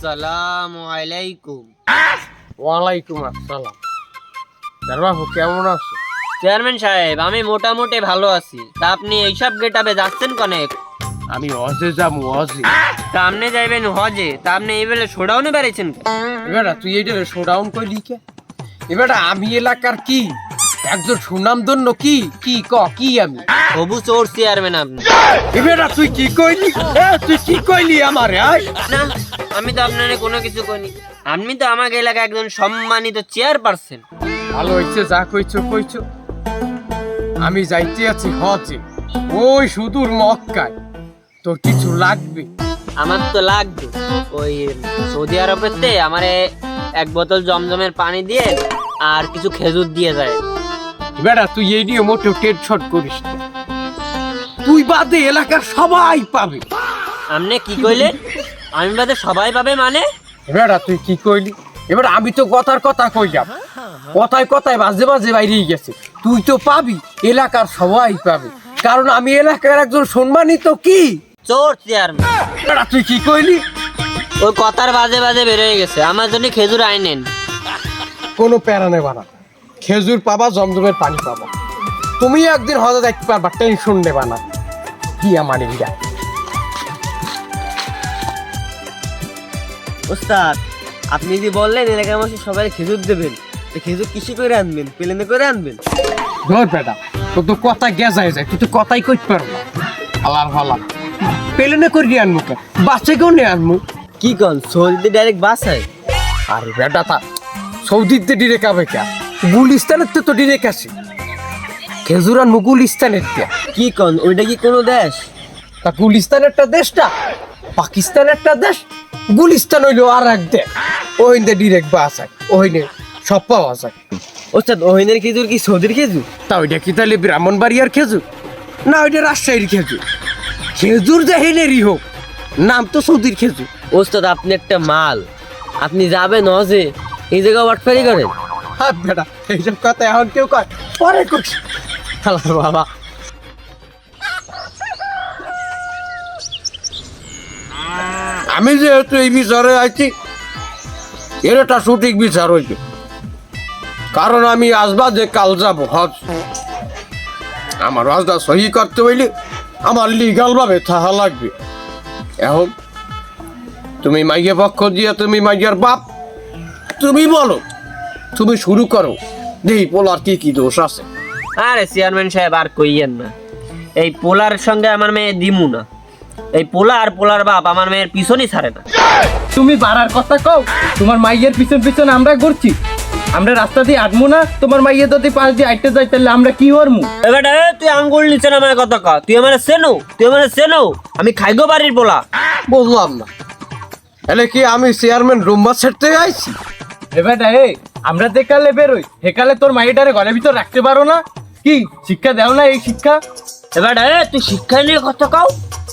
আসসালামু আলাইকুম। ওয়ালাইকুম আসসালাম। বাবু কেমন আছো? চেয়ারম্যান সাহেব, আমি মোটামুটি ভালো আছি। তা আপনি এইসব গেটাবে যাচ্ছেন কনেক? আমি হজে যাবো হজে। তা আপনি যাইবেন হজে, তা আপনি এই বেলে শোডাউনে বেড়েছেন? এবার তুই এইটা শোডাউন করলি কে? এবার আমি এলাকার কি একজন সুনামধন্য কি কি কি আমি হবু চোর চেয়ারম্যান আপনি। এবার তুই কি কইলি? তুই কি কইলি আমারে? না, আমি তো আপনার কোনো কিছু কইনি। আপনি তো আমাকে এলাকা একজন সম্মানিত চেয়ারপারসন। ভালো হয়েছে যা কইছো কইছো। আমি যাইতে আছি হজে, ওই সুদূর মক্কায়। তোর কিছু লাগবে? আমার তো লাগবে। ওই সৌদি আরবেতে আমারে এক বোতল জমজমের পানি দিয়ে আর কিছু খেজুর দিয়ে যায়। বেটা তুই এই নিয়ে মোটেও টেনশন করিস না, তুই বাদে এলাকার সবাই পাবে। আপনি কি কইলেন? আমি বাদে সবাই পাবে মানে? বেটা তুই কি কইলি? এবার আমি তো কথার কথা কইলাম, কথায় কথায় বাজে বাজে বাইরেই গেছে। তুই তো পাবি, এলাকার সবাই পাবে, কারণ আমি এলাকার একজন সম্মানিত কি চোর চেয়ারম্যান। বেটা তুই কি কইলি? ওই কথার বাজে বাজে বের হয়ে গেছে। আমার জন্য খেজুর আইনেন। কোনো প্যারা নেবা না, খেজুর পাবা, জমজমের পানি পাবা। তুমি একদিন হয়তো দেখতে পারবা, টেনশন নেবা না। কি আমার ইয়া ওস্তাদ, আপনি যে বললেন এলাকার মানুষ সবাই খেজুর দেবেন, খেজুর কিসে করে আনবেন? প্লেনে করে আনবেন? ধর বেটা, তোর তো কথা গেজায় যায়, তুই তো কথাই কইতে পারো না। হালার হালা পেলেনে করি আনমু কে, বাসে কেউ নিয়ে আনমু? কি কন, সৌদিতে ডাইরেক্ট বাস হয়? আরে বেটা তা সৌদিতে ডিরেক্ট আবে কে? গুলিস্তানের তো ডিরেক্ট আসে। খেজুর আনমু গুলিস্তানের কে? কি কন, ওইটা কি কোনো দেশ? তা গুলিস্তান একটা দেশটা, পাকিস্তান একটা দেশ, গুলিস্তান হইলো আর এক দেশ। ওইনে ডিরেক্ট বাস হয়, ওইনে সব পাওয়া যায়। ওস্তাদ, ওহিনের খেজুর কি সৌদির খেজুর? তা ওইটা কি তাহলে ব্রাহ্মণবাড়িয়ার খেজুর না ওইটা রাজশাহীর খেজুর? খেজুর যে হেনেরই হোক, নাম তো সৌদির খেজুর। ওস্তাদ, আপনি একটা মাল। আপনি যাবেন হজে, এই জায়গা বাটফারি করেন? হ্যাঁ বেটা, এইসব কথা এখন কেউ কয়, পরে করছি। হালার বাবা, আমি যেহেতু এই বিচারে আছি, এর একটা সঠিক বিচার হইবে, কারণ আমি আসবা যে কাল যাব হজ। আমার হজটা সহি করতে হইলে আমার লিগাল ভাবে থাকা লাগবে। এখন তুমি মাইয়া পক্ষ দিয়ে, তুমি মাইয়ার বাপ, তুমি বলো, তুমি শুরু করো, দেখি পোলার কি কি দোষ আছে। আরে চেয়ারম্যান সাহেব, আর কইয়েন না। এই পোলার সঙ্গে আমার মেয়ে দিমু না। এই পোলা আর পোলার বাপ আমার মেয়ের পিছনই ছাড়ে না। তুমি বাড়ার কথা কও, তোমার মাইয়ের পিছন পিছন আমরা ঘুরছি। আমরা রাস্তা দিয়ে আটমু না, তোমার মাইয়ের যদি পাশ দিয়ে আইতে যাই তাহলে আমরা কি হরমু? এবার তুই আঙ্গুল নিচে নামায় কথা কা। তুই আমার চেনো? তুই আমার চেনো? আমি খাইগো বাড়ির পোলা। বুঝলাম না, এলে কি আমি চেয়ারম্যান রুম্বা ছাড়তে আইছি? এবার আমরা যেকালে বেরোই সেকালে তোর মাইয়েটারে ঘরের ভিতর রাখতে পারো না? কি শিক্ষা দেও না? এই শিক্ষা এবার তুই শিক্ষা নিয়ে কথা কাও।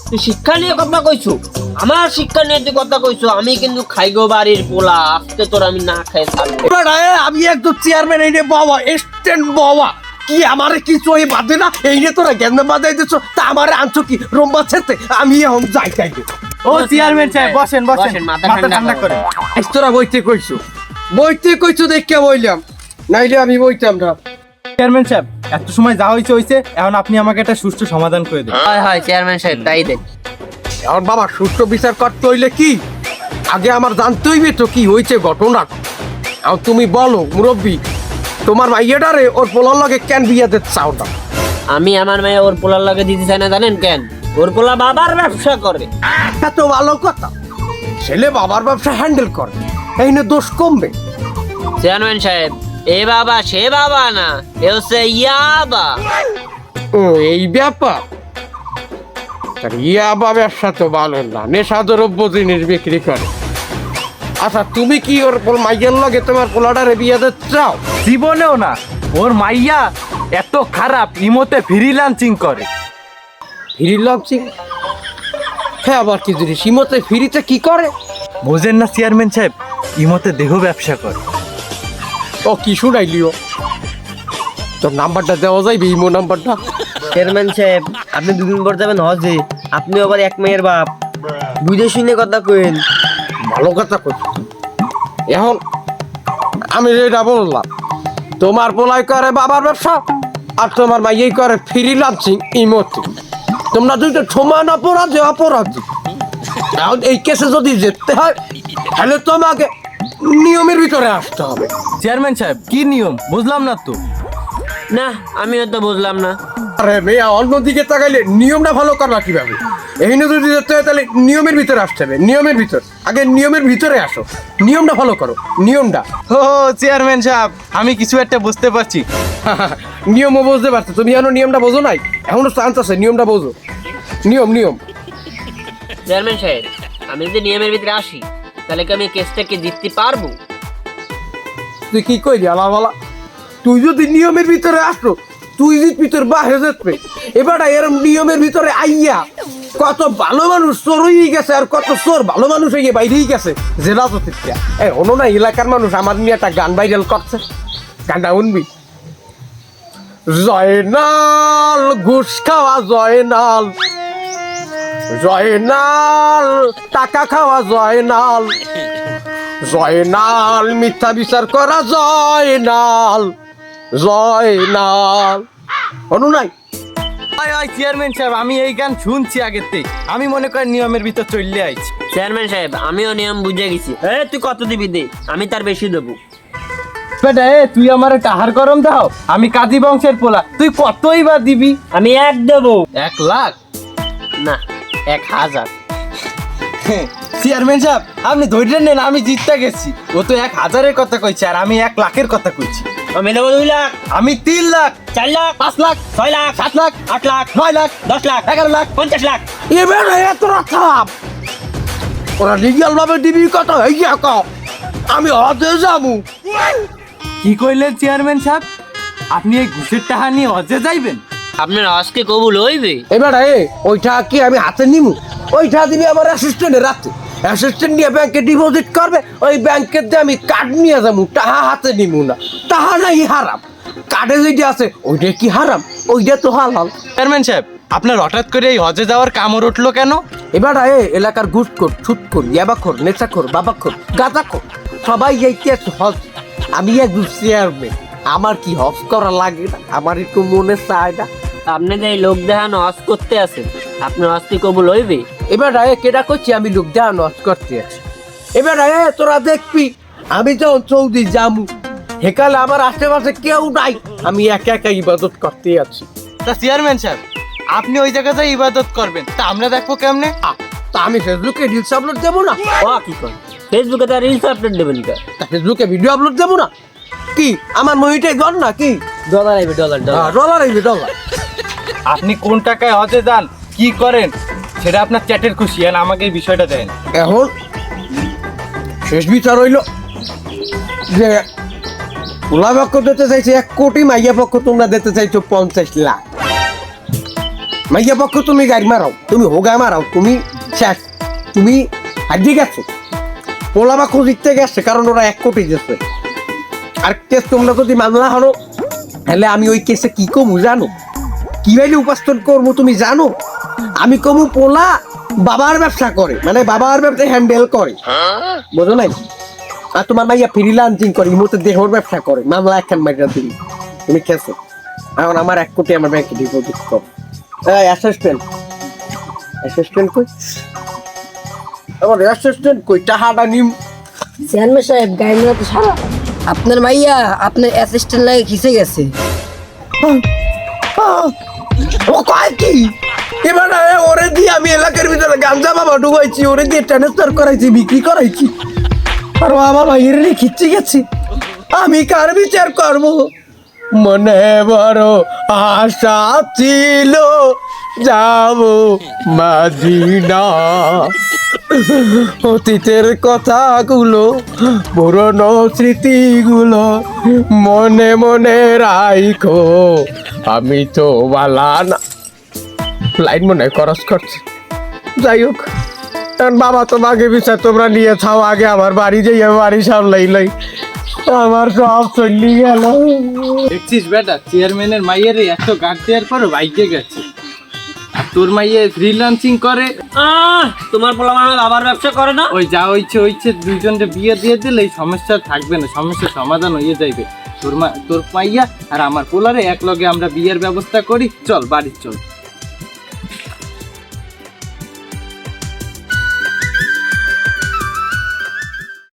তুই শিক্ষা নিয়ে কথা কইছো? আমার শিক্ষা নিয়ে তুই কথা কইছো? আমি কিন্তু খাইগো বাড়ির পোলা। আজকে তোর আমি না খাই থাকবো। আমি একদম চেয়ারম্যান, এই নে বাবা স্ট্যান্ড বাবা, কি আমারে কিছু এই বাদে না, এই নিয়ে তোরা গেন্দা বাজাই দিচ্ছ, তা আমারে আনছো কি রুম্বা ছাড়তে? আমি এখন যাই তাইতে। ও চেয়ারম্যান সাহেব, বসেন বসেন, মাথা মাথা ঠান্ডা করে। তোরা বইতে কইছো দেখে বইলাম, নাইলে আমি বইতাম না। চেয়ারম্যান সাহেব, এত সময় যা হয়েছে হয়েছে, এখন আপনি আমাকে একটা সুষ্ঠু সমাধান করে দেন। হয় হয় চেয়ারম্যান সাহেব, তাই দেন। এখন বাবা সুষ্ঠু বিচার করতে হইলে কি আগে আমার জানতে হইবে তো কি হয়েছে ঘটনা। এখন তুমি বলো মুরব্বী, তোমার মাইয়াটারে ওর পোলার লগে কেন বিয়া দিতে চাও না? আমি আমার মেয়ে ওর পোলার লগে দিতে চাই না, জানেন কেন? ওর পোলা বাবার ব্যবসা করে। এত ভালো কথা, ছেলে বাবার ব্যবসা হ্যান্ডেল করে, এই নিয়ে দোষ কমবে। চেয়ারম্যান সাহেব, এ বাবা সে বাবা না, এ হচ্ছে ইয়াবা। ও এই ব্যাপার, ইয়াবা ব্যবসা তো ভালো না, নেশা দ্রব্য জিনিস বিক্রি করে। আচ্ছা তুমি কি ওর মাইয়ার লগে তোমার পোলাটারে বিয়া দিতে চাও? জীবনেও না। ওর মাইয়া এত খারাপ, ইমোতে ফ্রিল্যান্সিং করে। ফ্রিল্যান্সিং? হ্যাঁ, আবার কি জিনিস? ইমোতে ফ্রিতে কি করে? বোঝেন না চেয়ারম্যান সাহেব, ইমোতে দেহ ব্যবসা করে। ও কি শুনাইলিও? তোর নাম্বারটা দেওয়া যাইবে, ইমো নাম্বারটা? চেয়ারম্যান সাহেব, আপনি দুদিন পর যাবেন হজে, আপনি আবার এক মেয়ের বাপ, বুঝে শুনে কথা কইন। ভালো কথা করছো। এখন আমি যেটা বললাম, তোমার পোলাই করে বাবার ব্যবসা আর তোমার মাইয়াই করে ফ্রিল্যান্সিং ইমোতে। তোমরা দুইটা সমান অপরাধী। এখন এই কেসে যদি যেতে হয় তাহলে তোমাকে নিয়মের ভিতরে আসতে হবে। চেয়ারম্যান সাহেব কি নিয়ম বুঝলাম না তো। না আমিও তো বুঝলাম না। আরে মেয়া, অন্যদিকে তাকাইলে নিয়মটা ভালো করবা কিভাবে? এখানে যদি যেতে হয় তাহলে নিয়মের ভিতরে আসতে হবে। নিয়মের ভিতর আগে নিয়মের ভিতরে আসো, নিয়মটা ফলো করো, নিয়মটা। ও চেয়ারম্যান সাহেব আমি কিছু একটা বুঝতে পারছি। নিয়মও বুঝতে পারছো, তুমি এখনো নিয়মটা বোঝো নাই? এখনো চান্স আছে, নিয়মটা বোঝো। নিয়ম নিয়ম চেয়ারম্যান সাহেব, আমি যদি নিয়মের ভিতরে আসি তাহলে কি আমি কেসটাকে জিততে পারবো? তুই কি কইলি আলাওয়ালা? তুই যদি নিয়মের ভিতরে আসো তুই জিতবি, তোর বাহে জিতবে। এবার এরম নিয়মের ভিতরে আইয়া কত ভালো মানুষ চোর হয়ে গেছে আর কত চোর ভালো মানুষ হয়ে বাইরেই গেছে জেলা চতুর্থা। অন্য না এলাকার মানুষ আমার নিয়ে একটা গান ভাইরাল করছে, গানটা শুনবি? জয়নাল ঘুষ খাওয়া জয়নাল, জয়নাল টাকা খাওয়া জয়নাল, জয়নাল মিথ্যা বিচার করা জয়নাল, জয়নাল। অনু নাই? চেয়ারম্যান সাহেব আমি এই গান শুনছি আগের থেকে, আমি মনে করি নিয়মের ভিতর চলে আইছি। চেয়ারম্যান সাহেব আমিও নিয়ম বুঝে গেছি। তুই কত দিবি দে, আমি তার বেশি দেবো। বেটা তুই আমার টাহার গরম দাও, আমি কাজী বংশের পোলা, তুই কতই বা দিবি? আমি 1 দেবো। 1 লাখ? না 1000। চেয়ারম্যান সাহেব আপনি ধৈর্য নেন, আমি জিততে গেছি। ও তো 1000-এর কথা কইছে আর আমি 1 লাখের কথা কইছি। আমি দেবো 2 লাখ, আমি 3 লাখ, 4 লাখ, 5 লাখ, 6 লাখ, 7 লাখ, 8 লাখ, 9 লাখ, 10 লাখ, 11 লাখ, 50 লাখ। এবার এত খারাপ ওরা লিগাল ভাবে দিবি কত হইয়া ক আমি হতে যাবো। কি কইলেন চেয়ারম্যান সাহেব? আপনি এই ঘুষের টাকা নিয়ে হজে যাইবেন? আপনার আজকে কবুল হইবে? এবার ওইটা কি আমি হাতে নিমু? ওইটা দিবি আমার অ্যাসিস্ট্যান্টের রাতে, অ্যাসিস্ট্যান্ট নিয়ে ব্যাংকে ডিপোজিট করবে, ওই ব্যাংকের দিয়ে আমি কার্ড নিয়ে যাবো, টাকা হাতে নিমু না। টাকা নাই হারাম, কার্ডে যেটা আছে ওইটা কি হারাম? ওইটা তো হালাল। চেয়ারম্যান সাহেব আপনার হঠাৎ করে এই হজে যাওয়ার কামড় উঠলো কেন? এবার এলাকার ঘুষখোর, ছুটখোর, ইয়াবাখোর, নেশাখোর, বাবাখোর, গাঁজাখোর সবাই যাইতেছে হজ। আমি একজন চেয়ারম্যান, আমার কি হজ করা লাগে না? আমার একটু মনে চায় না? আপনি যে এই লোক দেখানো হজ করতে আছেন, আপনার হজ কি কবুল হইবে? এবার কেটা করছি আমি লোক দেখানো হজ করতে আছি। এবার তোরা দেখবি আমি যখন সৌদি যামু সেকালে আমার আশেপাশে কেউ নাই, আমি একা একা ইবাদত করতে আছি। তা চেয়ারম্যান সাহেব আপনি ওই জায়গাতে ইবাদত করবেন, তা আমরা দেখবো কেমনে? তা আমি ফেসবুকে রিলস আপলোড দেবো না? কি করে ফেসবুকে তার রিলস আপলোড দেবেন? তা ফেসবুকে ভিডিও আপলোড দেবো না? কি আমার মহিটাই ধর না কি? ডলার আইবে, ডলার ডলার। ডলার আইবে, ডলার। আপনি কোন টাকায় হজে যান কি করেন সেটা আপনার চ্যাটের খুশি, আর আমাকে এই বিষয়টা দেন। এখন শেষ বিচার হইল যে ওলা পক্ষ দিতে চাইছে 1 কোটি, মাইয়া পক্ষ তোমরা দিতে চাইছো 50 লাখ। মাইয়া পক্ষ তুমি গাড়ি মারাও, তুমি হোগা মারাও, তুমি শেষ, তুমি হারিয়ে গেছো। পোলা পক্ষ জিততে গেছে কারণ ওরা 1 কোটি দিচ্ছে। আর কেস তোমরা যদি মামলা হলো তাহলে আমি ওই কেসে কি কমু জানো? কি ভাইলে উপস্থাপন করবো তুমি জানো? আমি কমু পোলা বাবার ব্যবসা করে, মানে বাবার ব্যবসা হ্যান্ডেল করে, বুঝো নাই? আর তোমার মাইয়া ফ্রিল্যান্সিং করে, ইমোতে দেহর ব্যবসা করে, মামলা একখান মাইরা দিবি, তুমি খেছো। এখন আমার 1 কোটি আমার ব্যাংকে ডিপোজিট কর। অ্যাসিস্ট্যান্ট, অ্যাসিস্ট্যান্ট কই? আমার অ্যাসিস্ট্যান্ট কই? টাকাটা নিম। চেয়ারম্যান সাহেব গাড়ি তো সারা আপনার মাইয়া আপনার অ্যাসিস্ট্যান্ট লাগে খিসে গেছে। ও কয় কি? এবার ওরে দিয়ে আমি এলাকার ভিতরে গাঞ্জা বাবা ডুবাইছি, ওরে দিয়ে ট্রান্সফার করাইছি, বিক্রি করাইছি, আর আমার ভাইয়ের খিচ্ছি গেছি। আমি কার বিচার করব? মনে বড় আশা ছিল যাব মদিনা, অতীতের কথাগুলো, পুরনো স্মৃতিগুলো মনে মনে রাখো, আমি তো বালা না। লাইন মনে হয় খরচ করছে। যাই হোক, কারণ বাবা তোমাকে বিচার তোমরা নিয়ে থাও, আগে আমার বাড়ি যাই, বাড়ি সামলাই লাই, আমার সব চলি গেল। দেখছিস বেটা চেয়ারম্যানের মাইয়ের এত গাছ দেওয়ার পরও বাইকে গেছে। তোর মাইয়ে ফ্রিল্যান্সিং করে। তোমার পোলা আমার আবার ব্যবসা করে না? ওই যা হইছে দুইজনকে বিয়ে দিয়ে দিলে এই সমস্যা থাকবে না, সমস্যার সমাধান হয়ে যাইবে। তোর মাইয়া আর আমার পোলারে এক লগে আমরা বিয়ের ব্যবস্থা করি, চল বাড়ি চল।